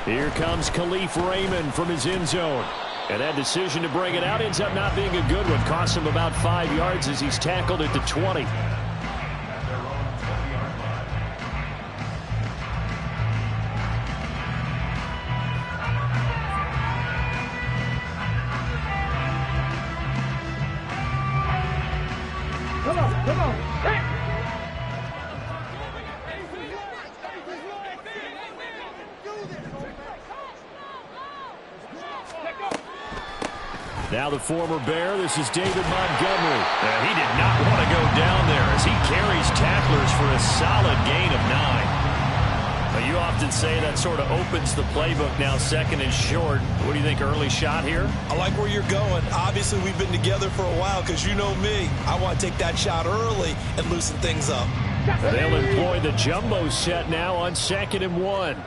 Here comes Khalif Raymond from his end zone. And that decision to bring it out ends up not being a good one. Costs him about 5 yards as he's tackled at the 20. Come on. Hey. Now the former Bear, this is David Montgomery. He did not want to go down there as he carries tacklers for a solid gain of 9. But you often say that sort of opens the playbook now, second and short. What do you think, early shot here? I like where you're going. Obviously, we've been together for a while because you know me. I want to take that shot early and loosen things up. They'll employ the jumbo set now on 2nd and 1.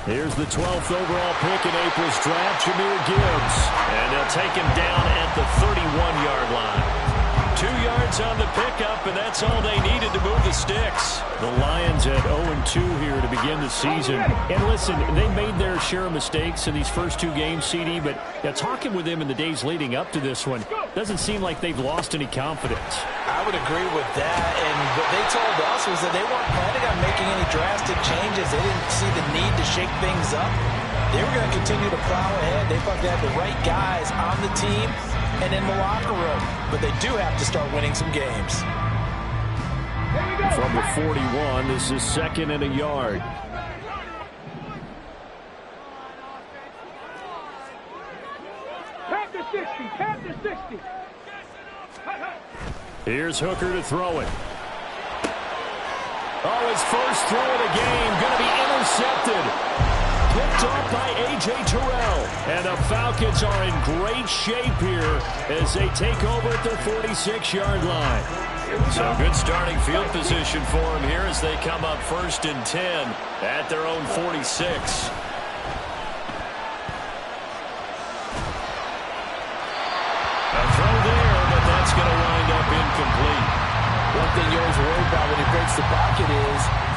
Here's the 12th overall pick in April's draft, Jahmyr Gibbs. And they'll take him down at the 31-yard line. 2 yards on the pickup, and that's all they needed to move the sticks. The Lions at 0-2 here to begin the season. And listen, they made their share of mistakes in these first 2 games, CD, but talking with them in the days leading up to this one, doesn't seem like they've lost any confidence. I would agree with that, and what they told us was that they weren't planning on making any drastic changes. They didn't see the need to shake things up. They were going to continue to plow ahead. They thought they had the right guys on the team and in the locker room, but they do have to start winning some games. From the 41, this is 2nd and a yard. Tap to 60. Here's Hooker to throw it. Oh, his first throw of the game going to be intercepted. Picked off by A.J. Terrell. And the Falcons are in great shape here as they take over at their 46-yard line. So good starting field position for them here as they come up 1st and 10 at their own 46. A throw there, but that's going to wind up incomplete. One thing you always worry about when he breaks the pocket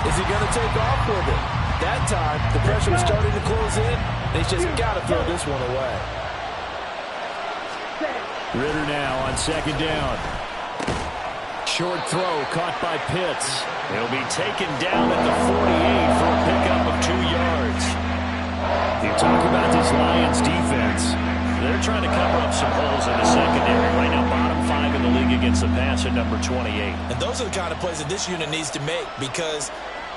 is he going to take off with it? That time, the pressure was starting to close in. They just got to throw this one away. Ritter now on 2nd down. Short throw caught by Pitts. He'll be taken down at the 48 for a pickup of 2 yards. You talk about this Lions defense. They're trying to cover up some holes in the secondary. Right now, bottom 5 in the league against the pass at number 28. And those are the kind of plays that this unit needs to make because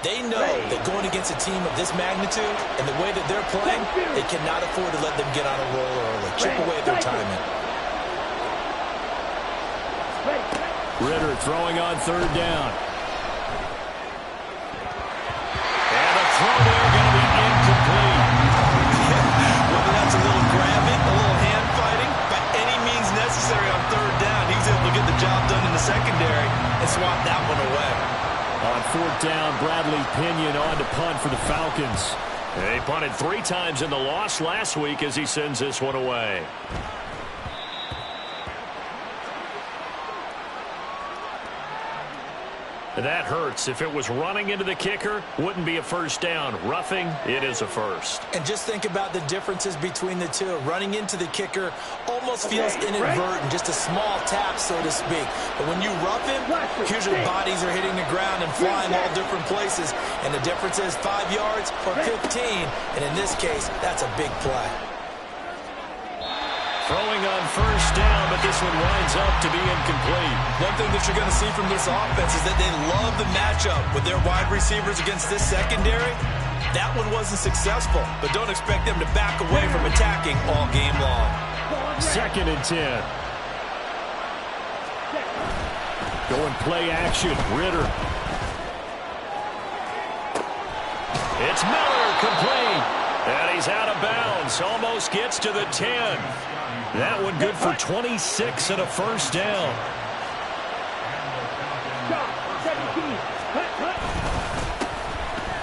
they know that going against a team of this magnitude and the way that they're playing, they cannot afford to let them get on a roll early. Chip away at their timing. Ritter throwing on 3rd down. And a throw there going to be incomplete. Whether that's a little grabbing, a little hand fighting, by any means necessary on 3rd down, he was able to get the job done in the secondary and swat that one away. On 4th down, Bradley Pinion on to punt for the Falcons. They punted 3 times in the loss last week as he sends this one away. That hurts. If it was running into the kicker, wouldn't be a 1st down. Roughing, it is a 1st. And just think about the differences between the two. Running into the kicker almost feels inadvertent, just a small tap, so to speak. But when you rough him, usually bodies are hitting the ground and flying all different places. And the difference is 5 yards or 15. And in this case, that's a big play. Throwing on 1st down, but this one winds up to be incomplete. One thing that you're going to see from this offense is that they love the matchup with their wide receivers against this secondary. That one wasn't successful, but don't expect them to back away from attacking all game long. 2nd and 10. Going play action, Ritter. It's Miller, complete. And he's out of bounds, almost gets to the 10. That one good for 26 and a 1st down.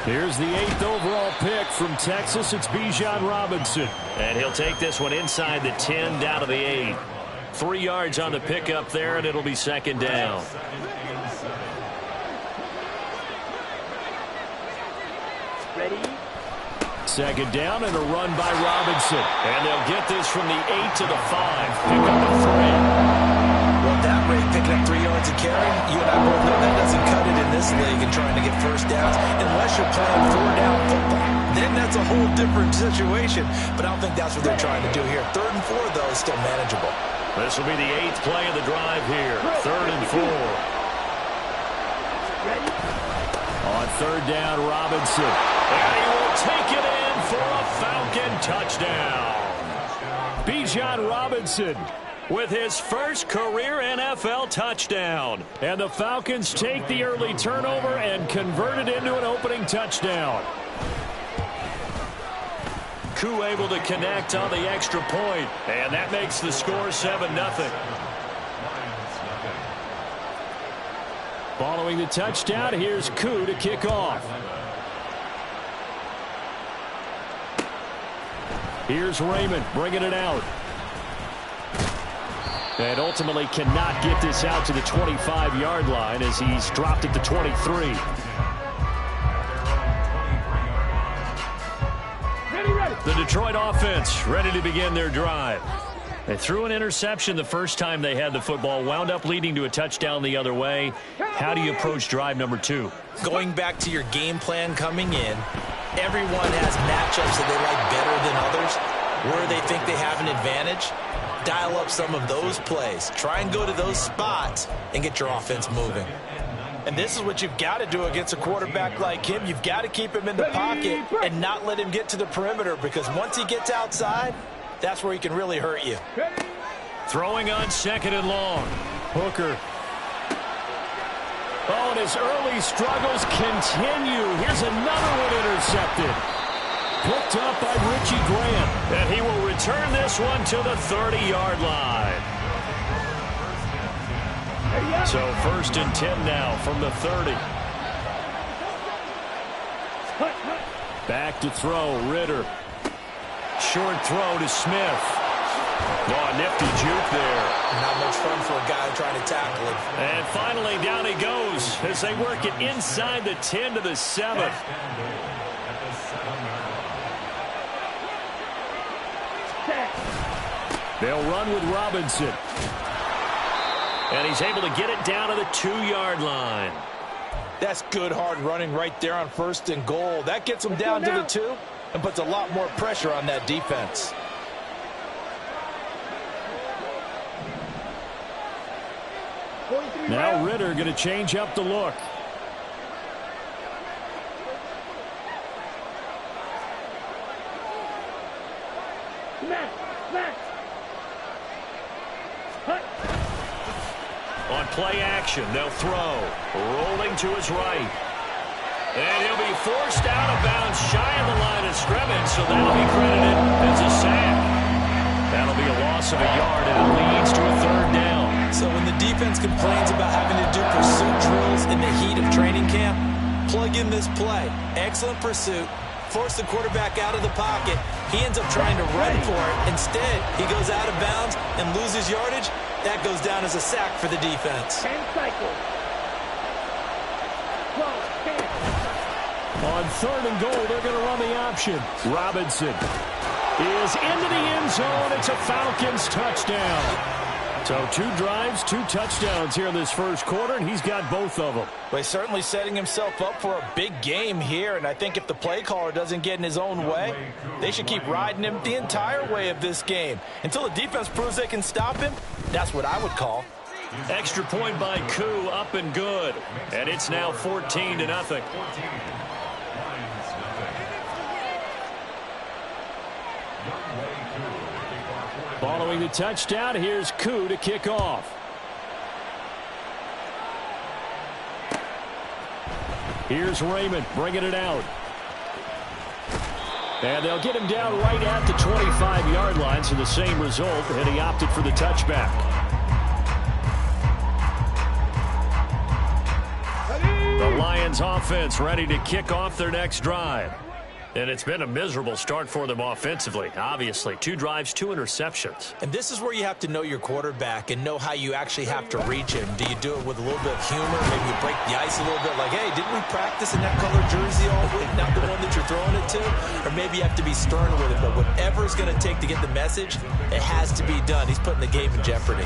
Here's the 8th overall pick from Texas. It's Bijan Robinson. And he'll take this one inside the 10 down to the 8. 3 yards on the pickup there, and it'll be 2nd down. Ready? Second down and a run by Robinson. And they'll get this from the 8 to the 5. Pick up a 3. Well, that rate, picking up 3 yards a carry, you and I both know that doesn't cut it in this league and trying to get first downs unless you're playing 4-down football. Then that's a whole different situation. But I don't think that's what they're trying to do here. 3rd and 4, though, is still manageable. This will be the 8th play of the drive here. 3rd and 4. Ready? On 3rd down, Robinson. And he will take it in for a Falcon touchdown. Bijan Robinson with his first career NFL touchdown. And the Falcons take the early turnover and convert it into an opening touchdown. Koo able to connect on the extra point, and that makes the score 7-0. Following the touchdown, here's Koo to kick off. Here's Raymond bringing it out. And ultimately cannot get this out to the 25-yard line as he's dropped it to 23. The Detroit offense ready to begin their drive. They threw an interception the first time they had the football, wound up leading to a touchdown the other way. How do you approach drive number 2? Going back to your game plan coming in, everyone has matchups that they like better than others, where they think they have an advantage. Dial up some of those plays. Try and go to those spots and get your offense moving. And this is what you've got to do against a quarterback like him. You've got to keep him in the pocket and not let him get to the perimeter, because once he gets outside, that's where he can really hurt you. Throwing on 2nd and long. Hooker. Oh, and his early struggles continue. Here's another one intercepted. Picked up by Richie Grant. And he will return this one to the 30-yard line. So 1st and 10 now from the 30. Back to throw, Ritter. Short throw to Smith. Oh, nifty juke there. Not much fun for a guy trying to tackle him. And finally down he goes as they work it inside the 10 to the 7. They'll run with Robinson. And he's able to get it down to the 2-yard line. That's good hard running right there on 1st and goal. That gets them down to the 2 and puts a lot more pressure on that defense. Now Ritter going to change up the look. On play action, they'll throw. Rolling to his right. And he'll be forced out of bounds shy of the line of scrimmage, so that'll be credited as a sack. That'll be a loss of a yard, and it leads to a 3rd down. So when the defense complains about having to do pursuit drills in the heat of training camp, plug in this play. Excellent pursuit. Force the quarterback out of the pocket. He ends up trying to run for it. Instead, he goes out of bounds and loses yardage. That goes down as a sack for the defense. 10 cycles. 12, 10. On 3rd and goal, they're going to run the option. Robinson is into the end zone. It's a Falcons touchdown. So 2 drives, 2 touchdowns here in this first quarter, and he's got both of them. Well, he's certainly setting himself up for a big game here, and I think if the play caller doesn't get in his own way, they should keep riding him the entire way of this game. Until the defense proves they can stop him, that's what I would call. Extra point by Koo, up and good. And it's now 14-0. Following the touchdown, here's Koo to kick off. Here's Raymond bringing it out. And they'll get him down right at the 25-yard line, so the same result, and he opted for the touchback. The Lions offense ready to kick off their next drive. And it's been a miserable start for them offensively, obviously. 2 drives, 2 interceptions. And this is where you have to know your quarterback and know how you actually have to reach him. Do you do it with a little bit of humor? Maybe you break the ice a little bit like, hey, didn't we practice in that color jersey all week, not the one that you're throwing it to? Or maybe you have to be stern with it. But whatever it's going to take to get the message, it has to be done. He's putting the game in jeopardy.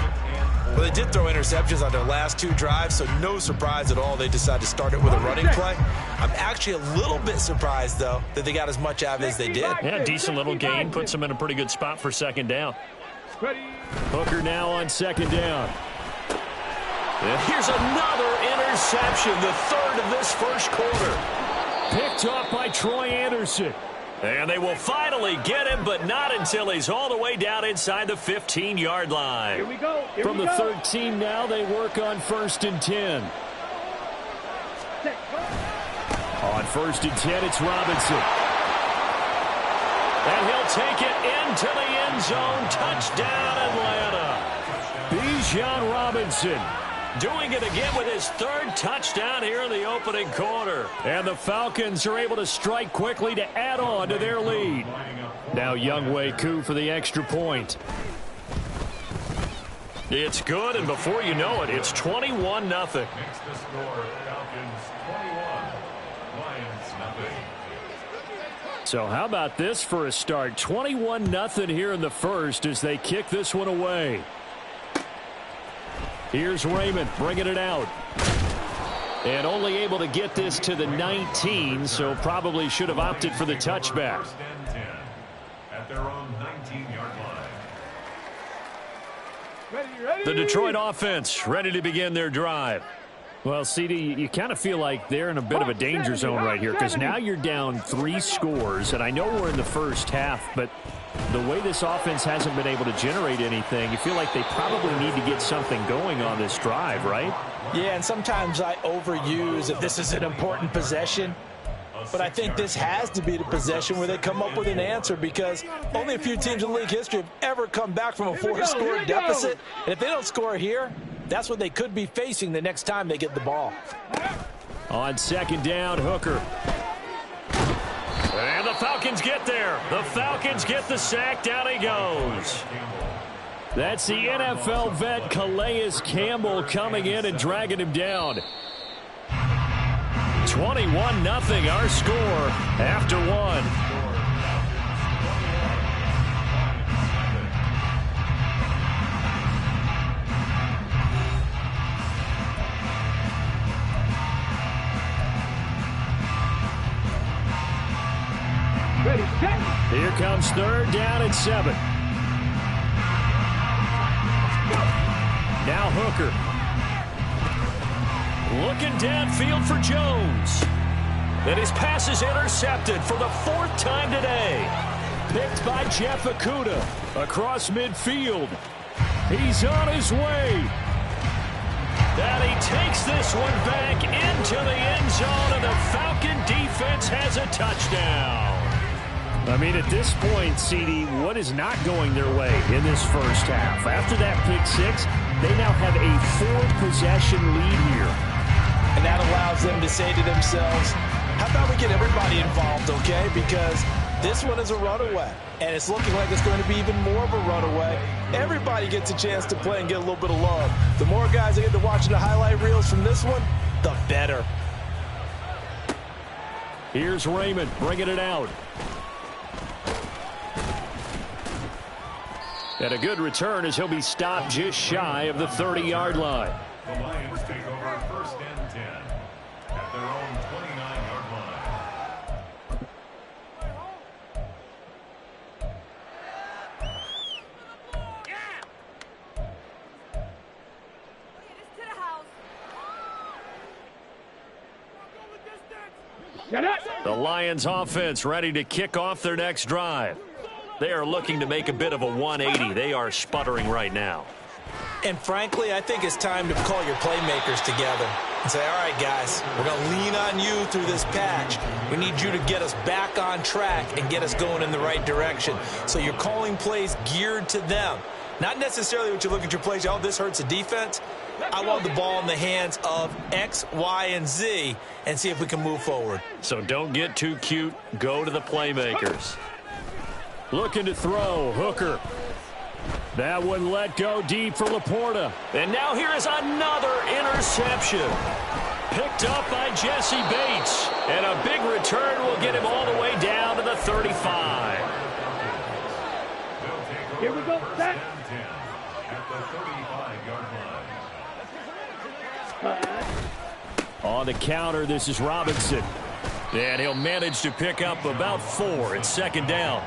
Well, they did throw interceptions on their last 2 drives, so no surprise at all they decided to start it with a running play. I'm actually a little bit surprised, though, that they got as much out of it as they did. Yeah, decent little gain. Puts them in a pretty good spot for second down. Hooker now on second down. And here's another interception, the 3rd of this first quarter. Picked off by Troy Anderson. And they will finally get him, but not until he's all the way down inside the 15-yard line. Here we go. From the 13 now, they work on 1st and 10. On 1st and 10, it's Robinson. And he'll take it into the end zone. Touchdown, Atlanta. Bijan Robinson doing it again with his 3rd touchdown here in the opening quarter. And the Falcons are able to strike quickly to add on to their lead. Now Younghoe Koo for the extra point. It's good, and before you know it, it's 21-0. So how about this for a start? 21-0 here in the first as they kick this one away. Here's Raymond bringing it out. And only able to get this to the 19, so probably should have opted for the touchback. At their own 19-yard line. Ready. The Detroit offense ready to begin their drive. Well, CD, you kind of feel like they're in a bit of a danger zone right here because now you're down 3 scores, and I know we're in the first half, but the way this offense hasn't been able to generate anything, you feel like they probably need to get something going on this drive, right? Yeah, and sometimes I overuse that this is an important possession. But I think this has to be the possession where they come up with an answer because only a few teams in league history have ever come back from a 4-score deficit. And if they don't score here, that's what they could be facing the next time they get the ball. On second down, Hooker. And the Falcons get there. The Falcons get the sack. Down he goes. That's the NFL vet Calais Campbell coming in and dragging him down. 21-0 our score after 1. Ready, set. Here comes 3rd down and 7. Now Hooker. Looking downfield for Jones. And his pass is intercepted for the 4th time today. Picked by Jeff Okudah across midfield. He's on his way. And he takes this one back into the end zone, and the Falcon defense has a touchdown. I mean, at this point, CD, what is not going their way in this first half? After that pick 6, they now have a 4-possession lead here. And that allows them to say to themselves, how about we get everybody involved, okay? Because this one is a runaway, and it's looking like it's going to be even more of a runaway. Everybody gets a chance to play and get a little bit of love. The more guys that get to watching the highlight reels from this one, the better. Here's Raymond bringing it out. And a good return as he'll be stopped just shy of the 30-yard line. The Lions take over 1st and 10 at their own 29-yard line. The Lions offense ready to kick off their next drive. They are looking to make a bit of a 180. They are sputtering right now. And frankly, I think it's time to call your playmakers together and say, all right, guys, we're going to lean on you through this patch. We need you to get us back on track and get us going in the right direction. So you're calling plays geared to them. Not necessarily what you look at your plays, oh, this hurts the defense. I want the ball in the hands of X, Y, and Z and see if we can move forward. So don't get too cute. Go to the playmakers. Looking to throw. Hooker. That one let go deep for Laporta. And now here is another interception. Picked up by Jesse Bates. And a big return will get him all the way down to the 35. Here we go, set. At the 35-yard line. On the counter, this is Robinson. And he'll manage to pick up about 4. It's second down.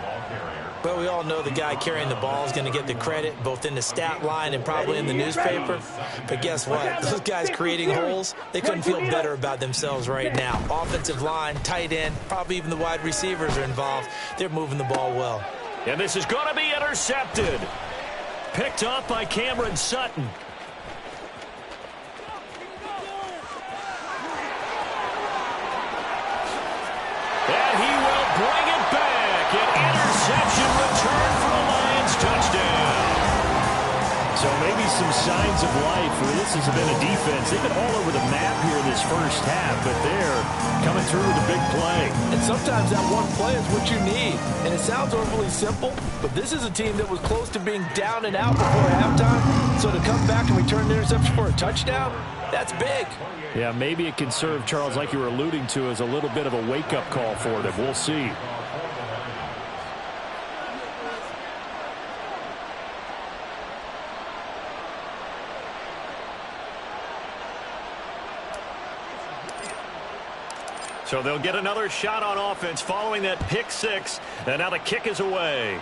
But we all know the guy carrying the ball is going to get the credit, both in the stat line and probably in the newspaper. But guess what? Those guys creating holes, they couldn't feel better about themselves right now. Offensive line, tight end, probably even the wide receivers are involved. They're moving the ball well. And this is going to be intercepted. Picked up by Cameron Sutton. And he will bring it back. An interception return for a Lions touchdown. So maybe some signs of life for this has been a defense. They've been all over the map here in this first half, but they're coming through with a big play. And sometimes that one play is what you need. And it sounds overly simple, but this is a team that was close to being down and out before halftime. So to come back and return the interception for a touchdown, that's big. Yeah, maybe it can serve, Charles, like you were alluding to, as a little bit of a wake-up call for them. We'll see. So they'll get another shot on offense following that pick 6, and now the kick is away.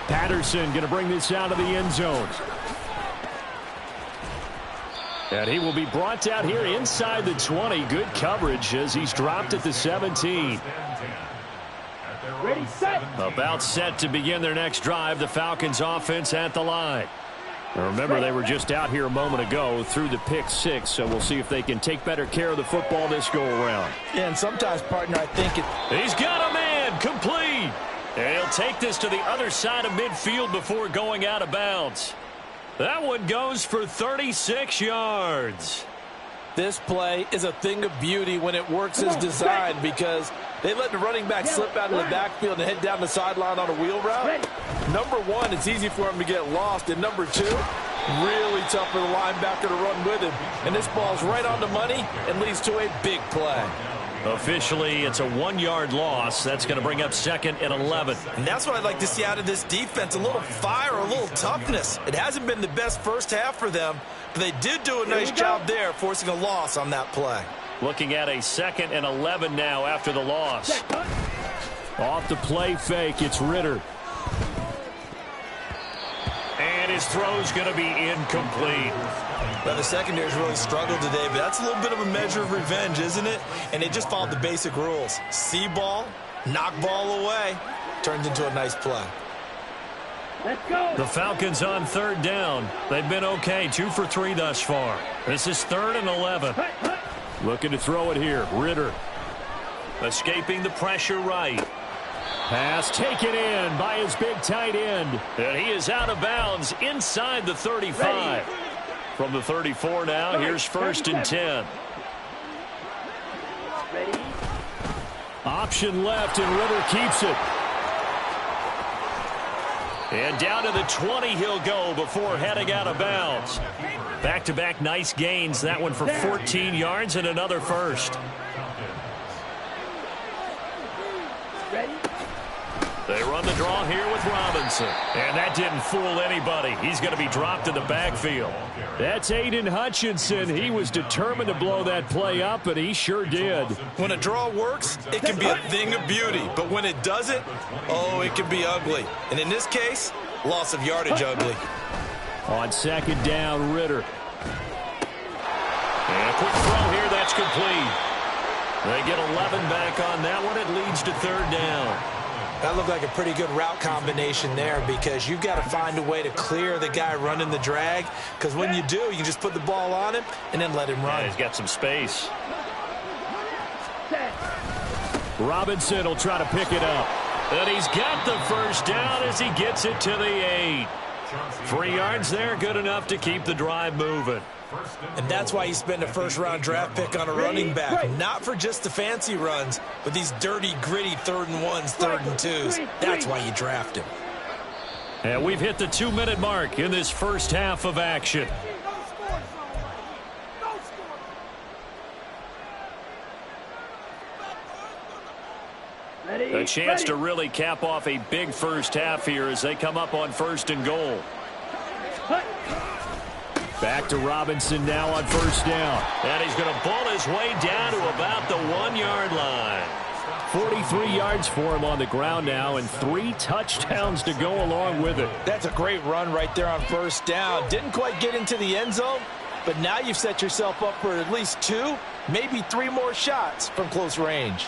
Patterson going to bring this out of the end zone. And he will be brought out here inside the 20. Good coverage as he's dropped at the 17. Ready, set. About set to begin their next drive. The Falcons offense at the line. Now remember, they were just out here a moment ago through the pick 6, so we'll see if they can take better care of the football this go-around. Yeah, and sometimes, partner, I think He's got a man, complete. And he'll take this to the other side of midfield before going out of bounds. That one goes for 36 yards. this play is a thing of beauty when it works as designed, because they let the running back slip out of the backfield and head down the sideline on a wheel route. Number one, it's easy for him to get lost. And number two, really tough for the linebacker to run with him. And this ball's right on the money and leads to a big play. Officially, it's a 1-yard loss. That's going to bring up 2nd and 11. And that's what I'd like to see out of this defense, a little fire, a little toughness. It hasn't been the best first half for them, but they did do a nice job there, forcing a loss on that play. Looking at a 2nd and 11 now after the loss. Off the play fake, it's Ritter. And his throw's going to be incomplete. Well, the secondary's really struggled today, but that's a little bit of a measure of revenge, isn't it? And they just followed the basic rules. See ball, knock ball away, turns into a nice play. Let's go. The Falcons on 3rd down. They've been okay, 2 for 3 thus far. This is 3rd and 11. Looking to throw it here, Ritter. Escaping the pressure right. Pass taken in by his big tight end. And he is out of bounds inside the 35. From the 34 now, here's 1st and 10. Ready? Option left, and Ritter keeps it. And down to the 20 he'll go before heading out of bounds. Back-to-back nice gains. That one for 14 yards and another first. Ready? They run the draw here with Robinson. And that didn't fool anybody. He's going to be dropped in the backfield. That's Aiden Hutchinson. He was determined to blow that play up, and he sure did. When a draw works, it can be a thing of beauty. But when it doesn't, oh, it can be ugly. And in this case, loss of yardage ugly. On 2nd down, Ritter. And a quick throw here, that's complete. They get 11 back on that one. It leads to 3rd down. That looked like a pretty good route combination there, because you've got to find a way to clear the guy running the drag, because when you do, you can just put the ball on him and then let him run. Yeah, he's got some space. Robinson will try to pick it up. And he's got the first down as he gets it to the 8. 3 yards there, good enough to keep the drive moving. And that's why you spend a first-round draft pick on a running back. Not for just the fancy runs, but these dirty, gritty 3rd and 1s, 3rd and 2s. That's why you draft him. And we've hit the 2-minute mark in this first half of action. A chance to really cap off a big first half here as they come up on 1st and goal. Back to Robinson now on 1st down. And he's going to bull his way down to about the 1-yard line. 43 yards for him on the ground now and 3 touchdowns to go along with it. That's a great run right there on 1st down. Didn't quite get into the end zone, but now you've set yourself up for at least 2, maybe 3 more shots from close range.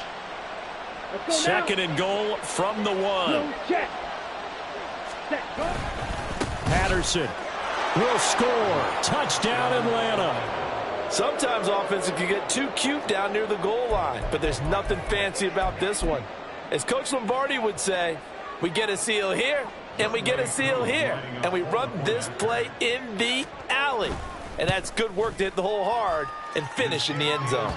2nd and goal from the 1. Patterson will score. Touchdown, Atlanta. Sometimes offenses can get too cute down near the goal line, but there's nothing fancy about this one. As Coach Lombardi would say, we get a seal here, and we get a seal here, and we run this play in the alley. And that's good work to hit the hole hard and finish in the end zone.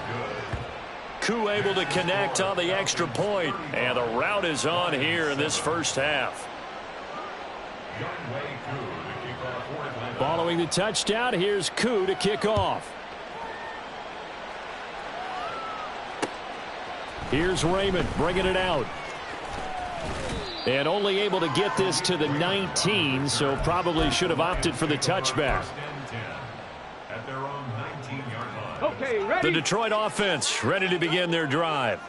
Koo able to connect on the extra point, and the route is on here in this first half. Following the touchdown, here's Koo to kick off. Here's Raymond bringing it out. And only able to get this to the 19, so probably should have opted for the touchback. Okay, ready? The Detroit offense ready to begin their drive.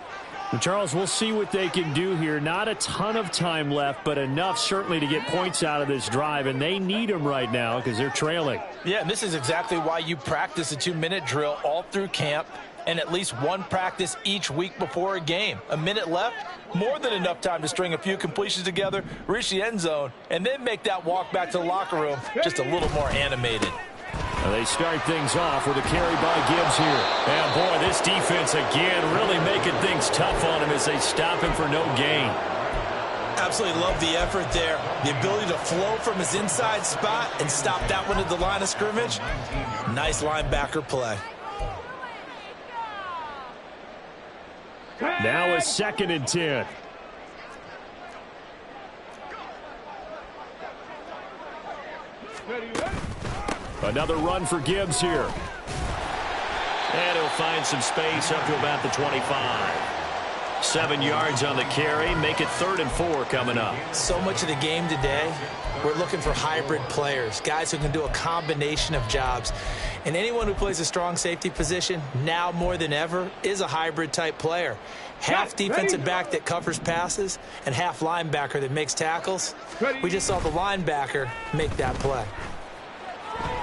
Charles, we'll see what they can do here. Not a ton of time left, but enough certainly to get points out of this drive, and they need them right now because they're trailing. Yeah, and this is exactly why you practice a 2-minute drill all through camp and at least 1 practice each week before a game. A minute left, more than enough time to string a few completions together, reach the end zone, and then make that walk back to the locker room just a little more animated. They start things off with a carry by Gibbs here. And boy, this defense again really making things tough on him as they stop him for no gain. Absolutely love the effort there. The ability to flow from his inside spot and stop that one at the line of scrimmage. Nice linebacker play. Now a 2nd and 10. Another run for Gibbs here. And he'll find some space up to about the 25. 7 yards on the carry. Make it 3rd and 4 coming up. So much of the game today, we're looking for hybrid players, guys who can do a combination of jobs. And anyone who plays a strong safety position, now more than ever, is a hybrid type player. Half defensive back that covers passes and half linebacker that makes tackles. We just saw the linebacker make that play.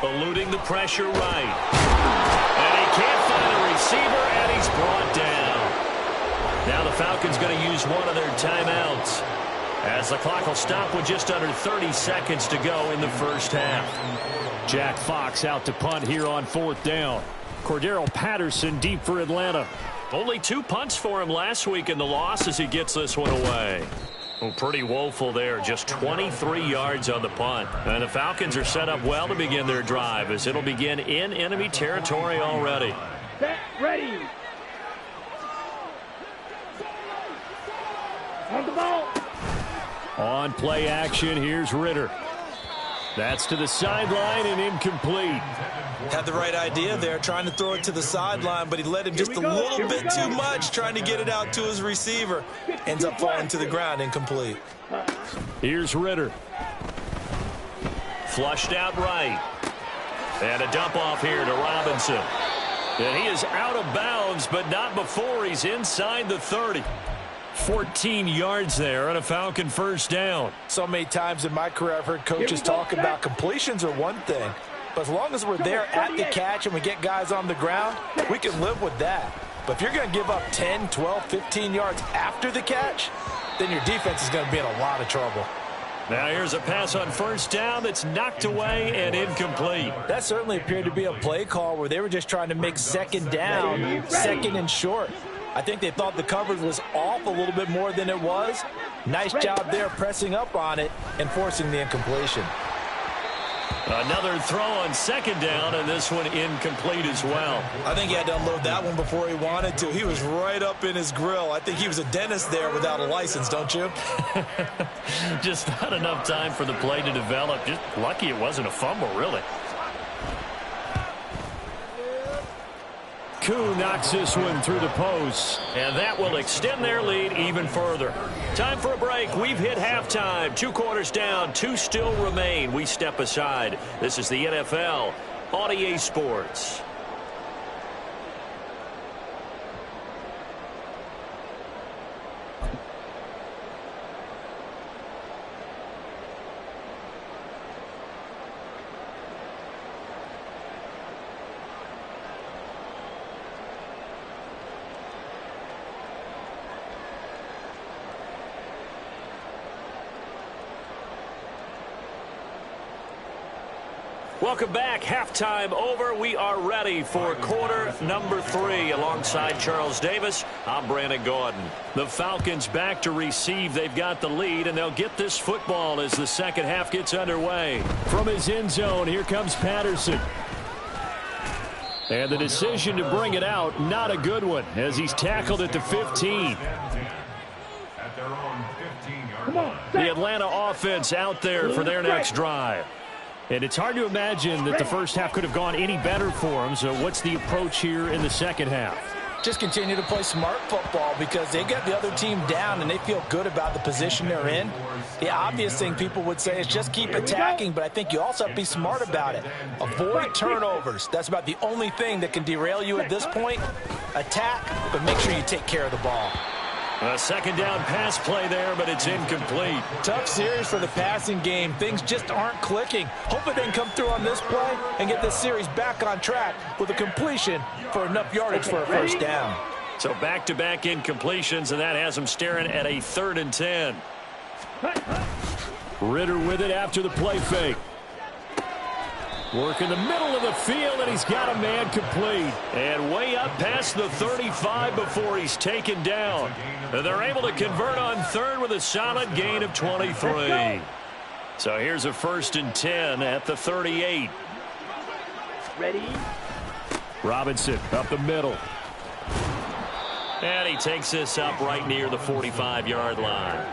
Eluding the pressure right. And he can't find a receiver, and he's brought down. Now the Falcons going to use one of their timeouts as the clock will stop with just under 30 seconds to go in the first half. Jack Fox out to punt here on 4th down. Cordero Patterson deep for Atlanta. Only 2 punts for him last week in the loss as he gets this one away. Well, pretty woeful there. Just 23 yards on the punt. And the Falcons are set up well to begin their drive as it'll begin in enemy territory already. Set, ready. On the ball. On play action, here's Ritter. That's to the sideline and incomplete. Had the right idea there, trying to throw it to the sideline, but he led him just a little bit too much, trying to get it out to his receiver. Ends up falling to the ground, incomplete. Here's Ritter. Flushed out right. And a dump off here to Robinson. And he is out of bounds, but not before he's inside the 30. 14 yards there and a Falcon first down. So many times in my career I've heard coaches talk about completions are one thing, but as long as we're there at the catch and we get guys on the ground, we can live with that. But if you're going to give up 10, 12, 15 yards after the catch, then your defense is going to be in a lot of trouble. Now here's a pass on first down that's knocked away and incomplete. That certainly appeared to be a play call where they were just trying to make second down, second and short. I think they thought the coverage was off a little bit more than it was. Nice job there pressing up on it and forcing the incompletion. Another throw on second down, and this one incomplete as well. I think he had to unload that one before he wanted to. He was right up in his grill. I think he was a dentist there without a license, don't you? Just not enough time for the play to develop. Just lucky it wasn't a fumble, really. Koo knocks this one through the post, and that will extend their lead even further. Time for a break. We've hit halftime. 2 quarters down, 2 still remain. We step aside. This is the NFL on EA Sports. Welcome back. Halftime over. We are ready for quarter number 3. Alongside Charles Davis, I'm Brandon Gordon. The Falcons back to receive. They've got the lead, and they'll get this football as the second half gets underway. From his end zone, here comes Patterson. And the decision to bring it out, not a good one, as he's tackled at the 15. At their own 15-yard line. The Atlanta offense out there for their next drive. And it's hard to imagine that the first half could have gone any better for them. So what's the approach here in the second half? Just continue to play smart football because they got the other team down and they feel good about the position they're in. The obvious thing people would say is just keep attacking, but I think you also have to be smart about it. Avoid turnovers. That's about the only thing that can derail you at this point. Attack, but make sure you take care of the ball. A second down pass play there, but it's incomplete. Tough series for the passing game. Things just aren't clicking. Hopefully they can come through on this play and get this series back on track with a completion for enough yardage for a first down. So back-to-back incompletions, and that has them staring at a 3rd and 10. Ritter with it after the play fake. Work in the middle of the field, and he's got a man complete. And way up past the 35 before he's taken down. And they're able to convert on 3rd with a solid gain of 23. So here's a 1st and 10 at the 38. Ready? Robinson up the middle. And he takes this up right near the 45-yard line.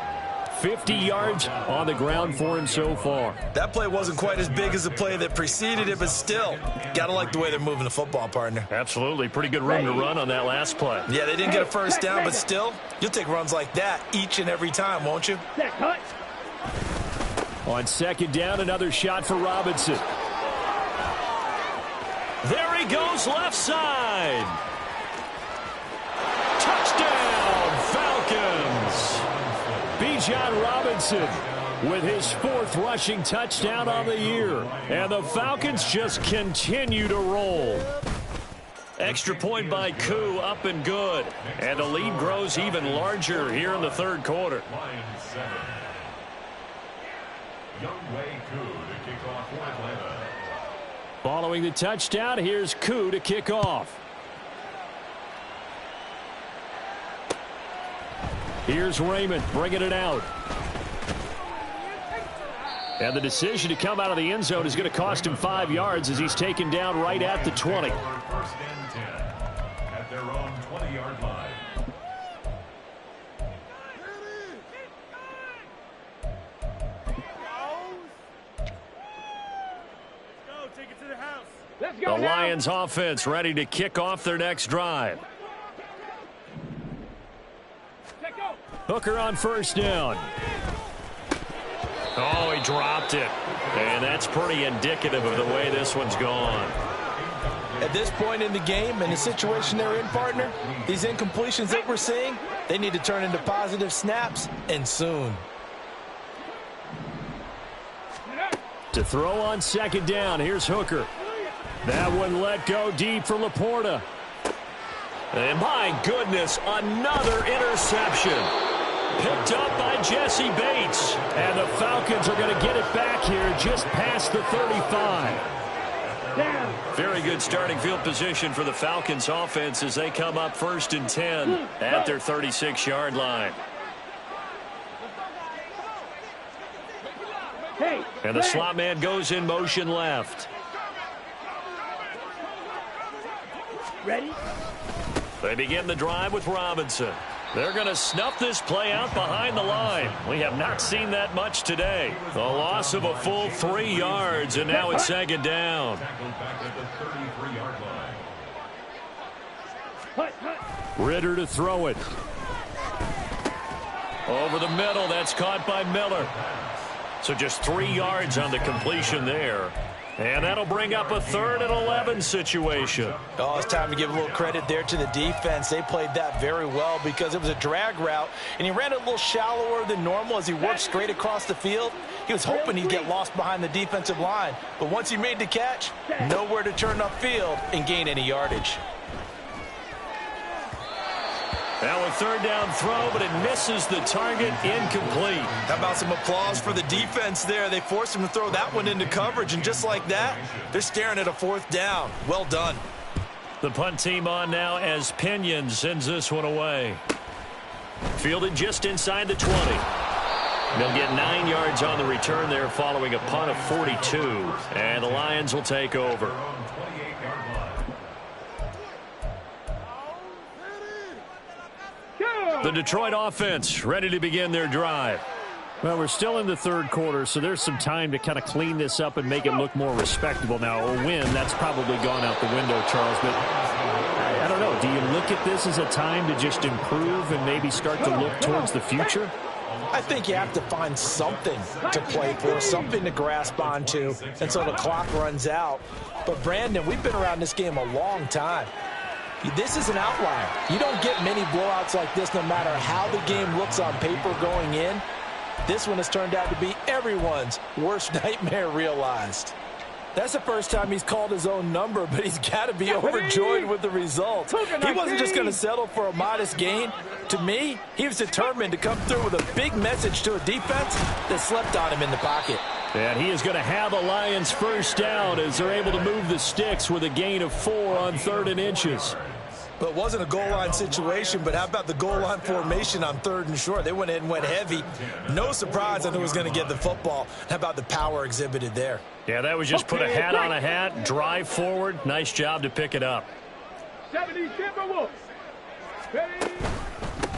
50 yards on the ground for him so far. That play wasn't quite as big as the play that preceded it, but still, got to like the way they're moving the football, partner. Absolutely. Pretty good room to run on that last play. Yeah, they didn't get a first down, but still, you'll take runs like that each and every time, won't you? On second down, another shot for Robinson. There he goes, left side. Touchdown, Falcons. Bijan Robinson with his 4th rushing touchdown on the year. And the Falcons just continue to roll. Extra point by Koo, up and good. And the lead grows even larger here in the 3rd quarter. Following the touchdown, here's Koo to kick off. Here's Raymond bringing it out. And the decision to come out of the end zone is going to cost him 5 yards as he's taken down right at the 20. 1st and 10 at their own 20-yard line. Take it to the house. Let's go. The Lions offense ready to kick off their next drive. Hooker on 1st down. Oh, he dropped it. And that's pretty indicative of the way this one's gone. At this point in the game and the situation they're in, partner, these incompletions that we're seeing, they need to turn into positive snaps, and soon. To throw on second down, here's Hooker. That one let go deep for Laporta. And my goodness, another interception. Picked up by Jesse Bates. And the Falcons are going to get it back here just past the 35. Very good starting field position for the Falcons offense as they come up 1st and 10 at their 36-yard line. And the slot man goes in motion left. Ready? They begin the drive with Robinson. They're going to snuff this play out behind the line. We have not seen that much today. A loss of a full 3 yards, and now it's 2nd down. Ritter to throw it. Over the middle, that's caught by Miller. So just 3 yards on the completion there. And that'll bring up a 3rd and 11 situation. Oh, it's time to give a little credit there to the defense. They played that very well because it was a drag route, and he ran it a little shallower than normal as he worked straight across the field. He was hoping he'd get lost behind the defensive line, but once he made the catch, nowhere to turn upfield and gain any yardage. Now a 3rd down throw, but it misses the target, incomplete. How about some applause for the defense there? They forced him to throw that one into coverage, and just like that, they're staring at a 4th down. Well done. The punt team on now as Pinion sends this one away. Fielded just inside the 20. They'll get 9 yards on the return there following a punt of 42. And the Lions will take over. The Detroit offense ready to begin their drive. Well, we're still in the 3rd quarter, so there's some time to kind of clean this up and make it look more respectable. Now, a win, that's probably gone out the window, Charles, but I don't know. Do you look at this as a time to just improve and maybe start to look towards the future? I think you have to find something to play for, something to grasp onto until the clock runs out. But, Brandon, we've been around this game a long time. This is an outlier. You don't get many blowouts like this no matter how the game looks on paper going in. This one has turned out to be everyone's worst nightmare realized. That's the first time he's called his own number, but he's got to be overjoyed with the result. He wasn't just going to settle for a modest gain. To me, he was determined to come through with a big message to a defense that slept on him in the pocket. And he is going to have a Lions 1st down as they're able to move the sticks with a gain of 4 on 3rd and inches. Well, it wasn't a goal line situation, but how about the goal line formation on 3rd and short? They went in and went heavy. No surprise on who was going to get the football. How about the power exhibited there? Yeah, that was just put a hat on a hat, drive forward. Nice job to pick it up. 70 Timberwolves. Ready?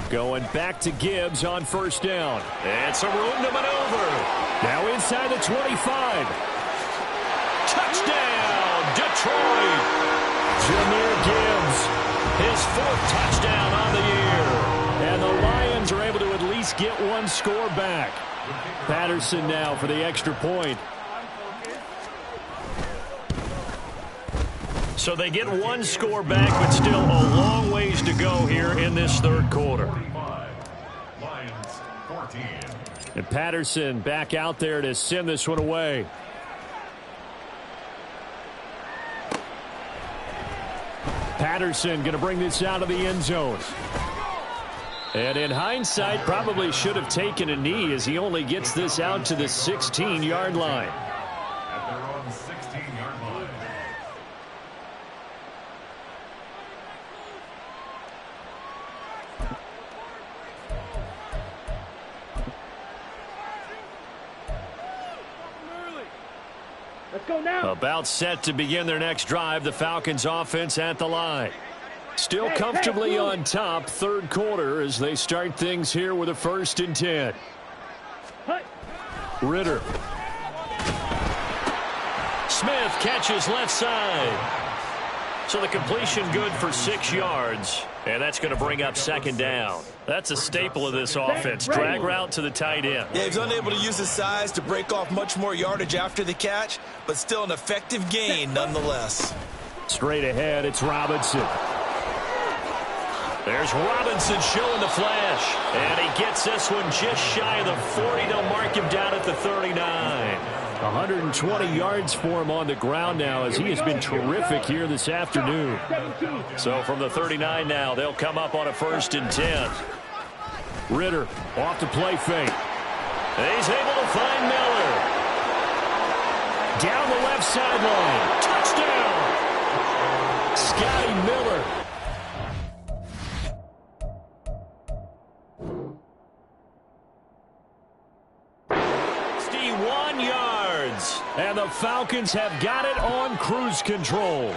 Going back to Gibbs on 1st down. And some room to maneuver. Now inside the 25. Touchdown, Detroit. Jahmyr Gibbs. His 4th touchdown on the year. And the Lions are able to at least get 1 score back. Patterson now for the extra point. So they get 1 score back, but still a long ways to go here in this 3rd quarter. And Patterson back out there to send this one away. Patterson going to bring this out of the end zone. And in hindsight, probably should have taken a knee as he only gets this out to the 16-yard line. At their own 16-yard line. Let's go now. About set to begin their next drive, the Falcons offense at the line. Still comfortably on top, 3rd quarter as they start things here with a 1st and 10. Ritter. Smith catches left side. So the completion good for 6 yards. And that's going to bring up 2nd down. That's a staple of this offense. Drag route to the tight end. Yeah, he's unable to use his size to break off much more yardage after the catch, but still an effective gain nonetheless. Straight ahead, it's Robinson. There's Robinson showing the flash. And he gets this one just shy of the 40. They'll mark him down at the 39. 120 yards for him on the ground now as he has been terrific here this afternoon. So from the 39 now, they'll come up on a 1st and 10. Ritter off to play fake. He's able to find Miller. Down the left sideline. Touchdown! Scotty Miller. 61 yards. And the Falcons have got it on cruise control.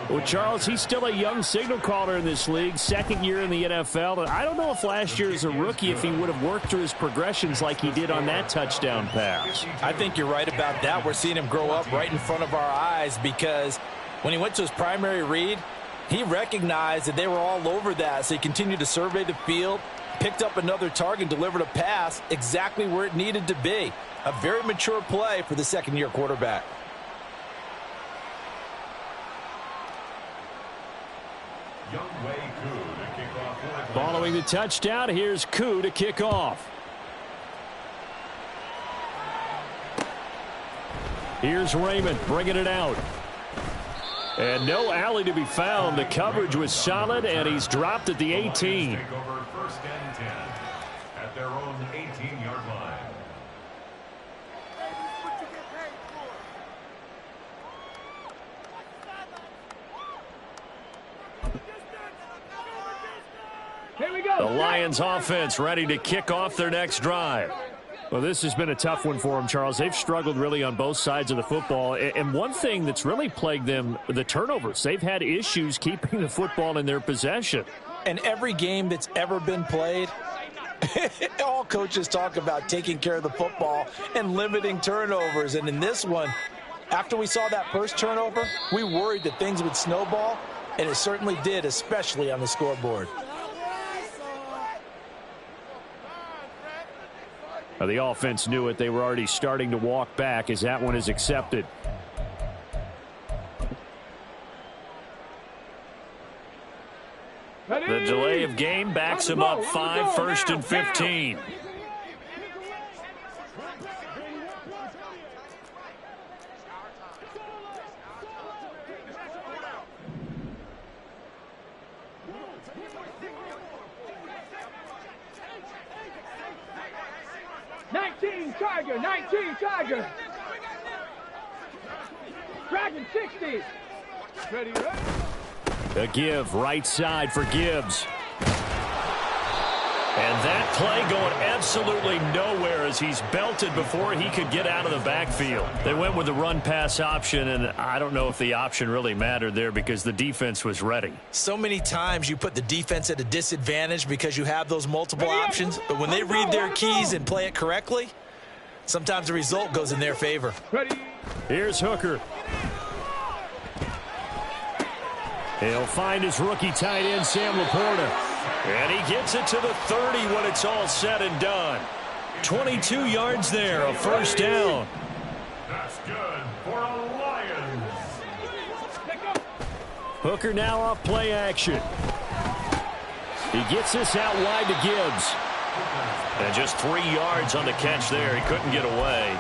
Well, Charles, he's still a young signal caller in this league, second year in the NFL. And I don't know if last year as a rookie, if he would have worked through his progressions like he did on that touchdown pass. I think you're right about that. We're seeing him grow up right in front of our eyes because when he went to his primary read, he recognized that they were all over that. So he continued to survey the field, picked up another target, delivered a pass exactly where it needed to be. A very mature play for the second-year quarterback. Following the touchdown, here's Koo to kick off. Here's Raymond bringing it out. And no alley to be found. The coverage was solid, and he's dropped at the 18. First and 10 at their own 18-yard line. Here we go. The Lions offense ready to kick off their next drive. Well, this has been a tough one for them, Charles. They've struggled really on both sides of the football. And one thing that's really plagued them, the turnovers. They've had issues keeping the football in their possession. And every game that's ever been played, all coaches talk about taking care of the football and limiting turnovers. And in this one, after we saw that first turnover, we worried that things would snowball, and it certainly did, especially on the scoreboard. The offense knew it. They were already starting to walk back as that one is accepted. The delay of game backs him up 5, first and 15. Tiger, 19 Tiger. Dragon 60. Ready, ready. A give right side for Gibbs. And that play going absolutely nowhere as he's belted before he could get out of the backfield. They went with the run-pass option, and I don't know if the option really mattered there because the defense was ready. So many times you put the defense at a disadvantage because you have those multiple options, but when they read their keys and play it correctly, sometimes the result goes in their favor. Ready. Here's Hooker. He'll find his rookie tight end, Sam Laporta. And he gets it to the 30 when it's all said and done. 22 yards there, a first down. That's good for a Lions. Hooker now off play action. He gets this out wide to Gibbs. And just 3 yards on the catch there. He couldn't get away.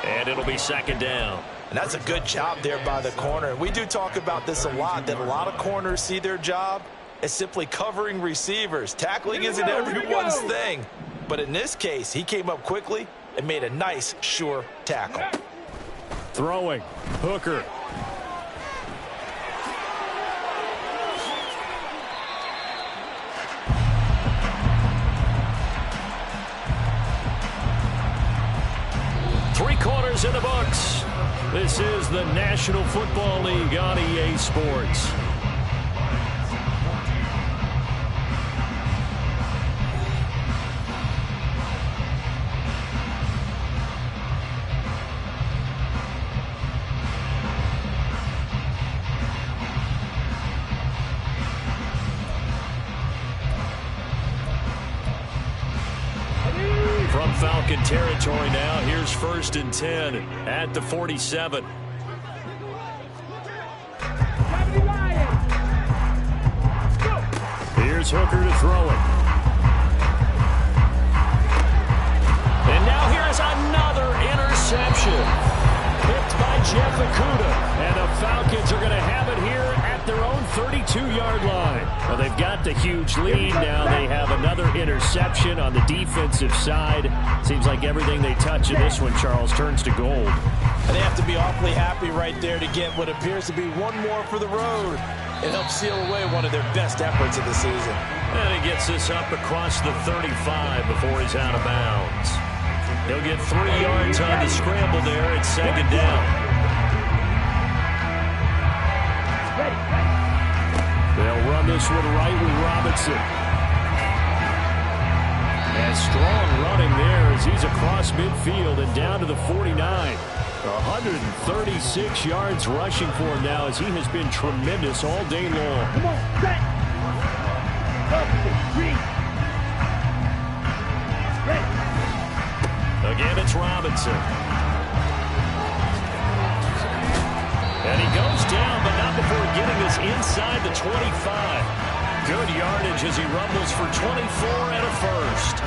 And it'll be second down. And that's a good job there by the corner. We do talk about this a lot, that a lot of corners see their job as simply covering receivers. Tackling isn't everyone's thing. But in this case, he came up quickly and made a nice, sure tackle. Throwing. Hooker. Three-quarters in the books. This is the National Football League on EA Sports. From Falcon territory now, here's first and 10 at the 47. Here's Hooker to throw it. And now here's another interception. Picked by Jeff Okudah. And the Falcons are going to have it here at their own 32-yard line. Well, they've got the huge lead. Now they have another interception on the defensive side. Seems like everything they touch in this one, Charles, turns to gold. And they have to be awfully happy right there to get what appears to be one more for the road. It helps seal away one of their best efforts of the season. And he gets this up across the 35 before he's out of bounds. He'll get 3 yards on the scramble there. It's second down. They'll run this one right with Robinson. And strong running there as he's across midfield and down to the 49. 136 yards rushing for him now as he has been tremendous all day long. Come on, set. Again, it's Robinson. And he goes down, but not before getting this inside the 25. Good yardage as he rumbles for 24 and a first.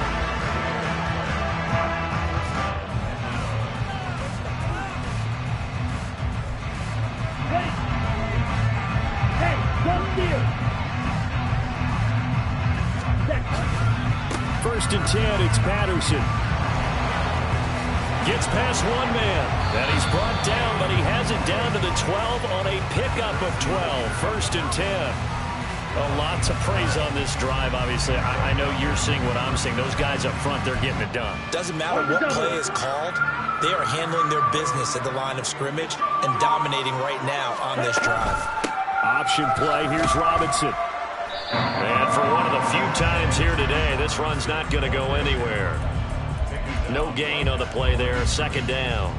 First and 10, it's Patterson. Gets past one man. And he's brought down, but he has it down to the 12 on a pickup of 12. First and 10. A lot to praise on this drive, obviously. I know you're seeing what I'm seeing. Those guys up front, they're getting it done. Doesn't matter what play is called. They are handling their business at the line of scrimmage and dominating right now on this drive. Option play. Here's Robinson. And for one of the few times here today, this run's not going to go anywhere. No gain on the play there. Second down.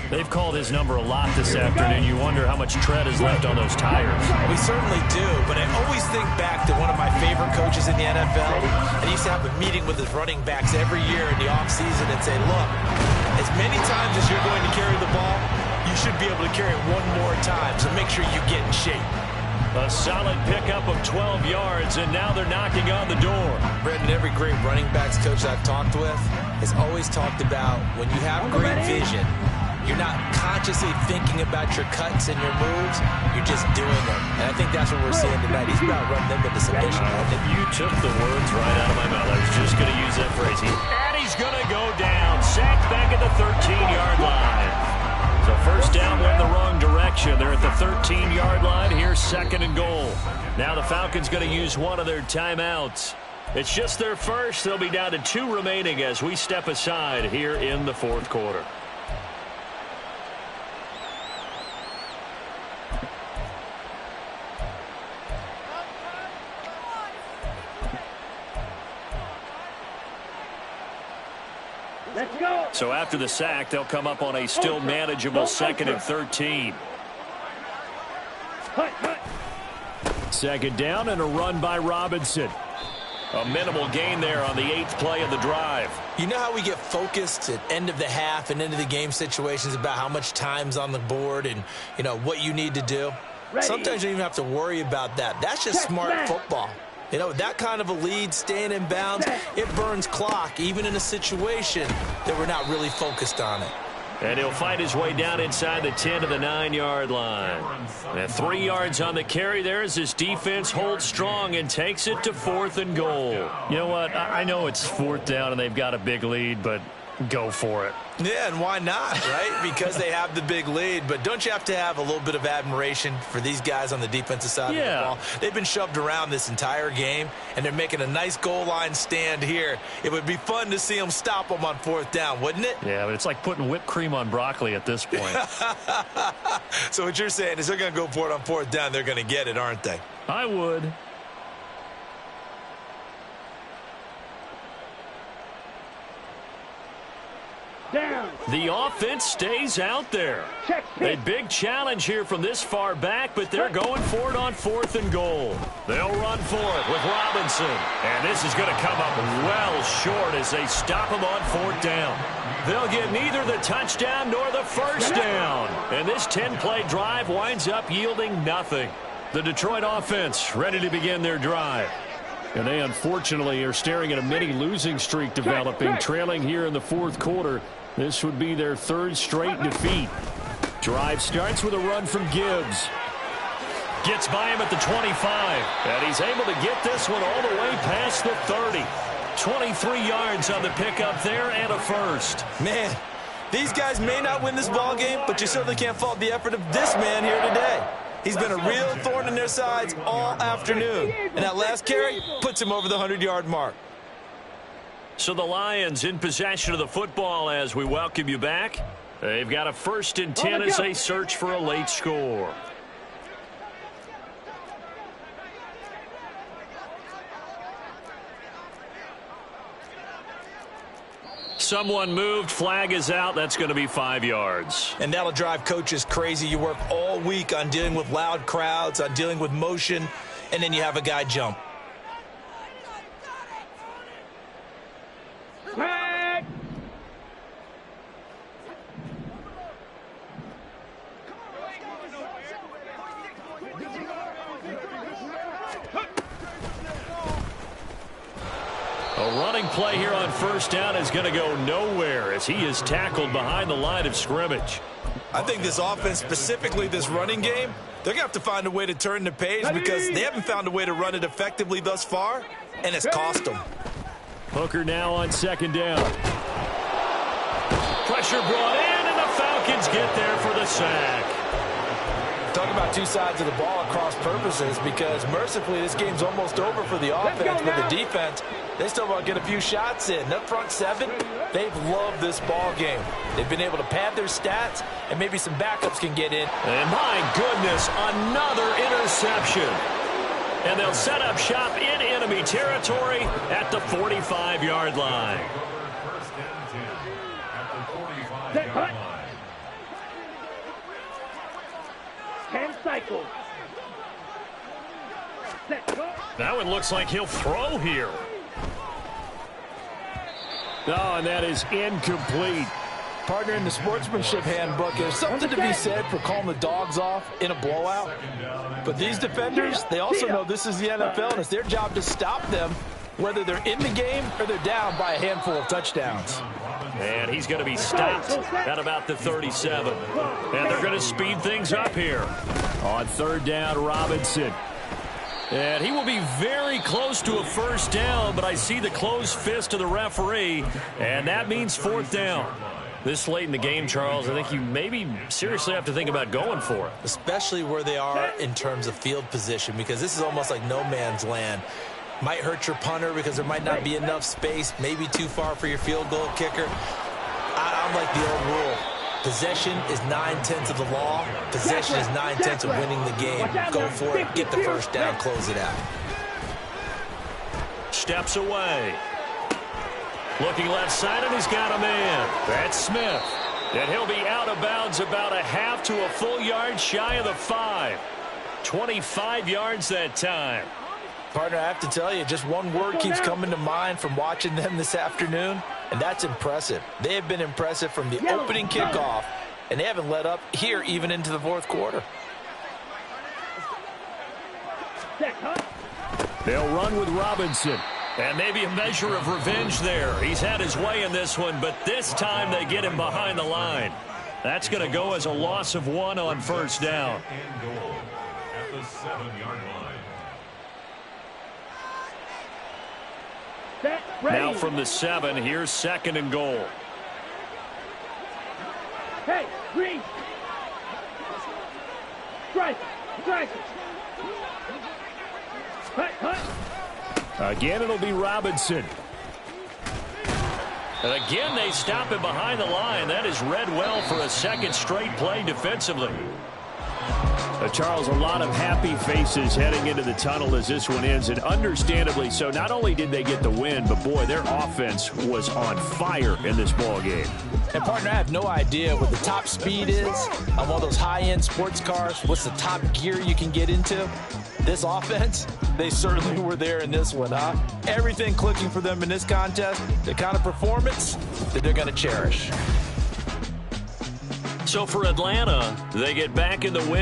They've called his number a lot this afternoon. You wonder how much tread is left on those tires. We certainly do, but I always think back to one of my favorite coaches in the NFL. And he used to have a meeting with his running backs every year in the offseason and say, look, as many times as you're going to carry the ball, you should be able to carry it one more time, so make sure you get in shape. A solid pickup of 12 yards, and now they're knocking on the door. Brendan, every great running backs coach I've talked with has always talked about when you have great vision, you're not consciously thinking about your cuts and your moves, you're just doing them. And I think that's what we're seeing tonight. He's about running them into submission. You took the words right out of my mouth. I was just going to use that phrase. And he's going to go down. Sacked back at the 13-yard line. So first down went the wrong direction. They're at the 13-yard line. Here's second and goal. Now the Falcons going to use one of their timeouts. It's just their first. They'll be down to 2 remaining as we step aside here in the fourth quarter. Let's go. So after the sack, they'll come up on a still manageable second and 13. Second down and a run by Robinson. A minimal gain there on the 8th play of the drive. You know how we get focused at end of the half and into the game situations about how much time's on the board and, you know, what you need to do? Sometimes you don't even have to worry about that. That's just smart football. You know, that kind of a lead, staying in bounds, it burns clock, even in a situation that we're not really focused on it. And he'll fight his way down inside the 10 to the 9-yard line. And 3 yards on the carry there as his defense holds strong and takes it to 4th and goal. You know what? I know it's 4th down and they've got a big lead, but go for it. Yeah, and why not, right? Because they have the big lead. But don't you have to have a little bit of admiration for these guys on the defensive side of the ball? They've been shoved around this entire game, and they're making a nice goal line stand here. It would be fun to see them stop them on 4th down, wouldn't it? Yeah, but it's like putting whipped cream on broccoli at this point. So what you're saying is they're going to go for it on 4th down. They're going to get it, aren't they? I would. Down. The offense stays out there. A big challenge here from this far back, but they're going for it on 4th and goal. They'll run for it with Robinson. And this is going to come up well short as they stop him on 4th down. They'll get neither the touchdown nor the first down. And this 10-play drive winds up yielding nothing. The Detroit offense ready to begin their drive. And they unfortunately are staring at a mini losing streak developing, trailing here in the 4th quarter. This would be their 3rd straight defeat. Drive starts with a run from Gibbs. Gets by him at the 25. And he's able to get this one all the way past the 30. 23 yards on the pickup there and a first. Man, these guys may not win this ball game, but you certainly can't fault the effort of this man here today. He's been a real thorn in their sides all afternoon. And that last carry puts him over the 100-yard mark. So the Lions in possession of the football as we welcome you back. They've got a 1st and 10 as they search for a late score. Someone moved. Flag is out. That's going to be 5 yards. And that'll drive coaches crazy. You work all week on dealing with loud crowds, on dealing with motion, and then you have a guy jump. Flag. A running play here on 1st down is going to go nowhere as he is tackled behind the line of scrimmage. I think this offense, specifically this running game, they're going to have to find a way to turn the page because they haven't found a way to run it effectively thus far, and it's cost them. Hooker now on 2nd down. Pressure brought in, and the Falcons get there for the sack. Talk about two sides of the ball at cross purposes, because mercifully this game's almost over for the offense, but the defense, they still want to get a few shots in. That front seven, they've loved this ball game. They've been able to pad their stats, and maybe some backups can get in. And my goodness, another interception. And they'll set up shop in enemy territory at the 45-yard line. 1st and 10 at the 45-yard line. 10 cycles. Set, go. Now it looks like he'll throw here. Oh, and that is incomplete. Partner, in the sportsmanship handbook, there's something to be said for calling the dogs off in a blowout. But these defenders, they also know this is the NFL, and it's their job to stop them, whether they're in the game or they're down by a handful of touchdowns. And he's going to be stopped at about the 37. And they're going to speed things up here. On 3rd down, Robinson. And he will be very close to a 1st down, but I see the closed fist of the referee, and that means 4th down. This late in the game, Charles, I think you maybe seriously have to think about going for it. Especially where they are in terms of field position, because this is almost like no man's land. Might hurt your punter because there might not be enough space, maybe too far for your field goal kicker. I'm like the old rule. Possession is 9/10 of the law. Possession is 9/10 of winning the game. Go for it, get the 1st down, close it out. Steps away. Looking left side, and he's got a man. That's Smith. And he'll be out of bounds about a half to a full yard shy of the 5. 25 yards that time. Partner, I have to tell you, just one word keeps coming to mind from watching them this afternoon, and that's impressive. They have been impressive from the opening kickoff, and they haven't let up here even into the 4th quarter. They'll run with Robinson. And maybe a measure of revenge there. He's had his way in this one, but this time they get him behind the line. That's going to go as a loss of 1 on 1st down. And goal at the 7-yard line. Set, ready. Now from the 7, here's 2nd and goal. Hey, green. Strike. Strike. Cut, cut. Again, it'll be Robinson. And again, they stop him behind the line. That is read well for a 2nd straight play defensively. Charles, a lot of happy faces heading into the tunnel as this one ends, and understandably so. Not only did they get the win, but boy, their offense was on fire in this ball game. And partner, I have no idea what the top speed is on one of those high-end sports cars. What's the top gear you can get into? This offense, they certainly were there in this one, huh? Everything clicking for them in this contest, the kind of performance that they're going to cherish. So for Atlanta, they get back in the win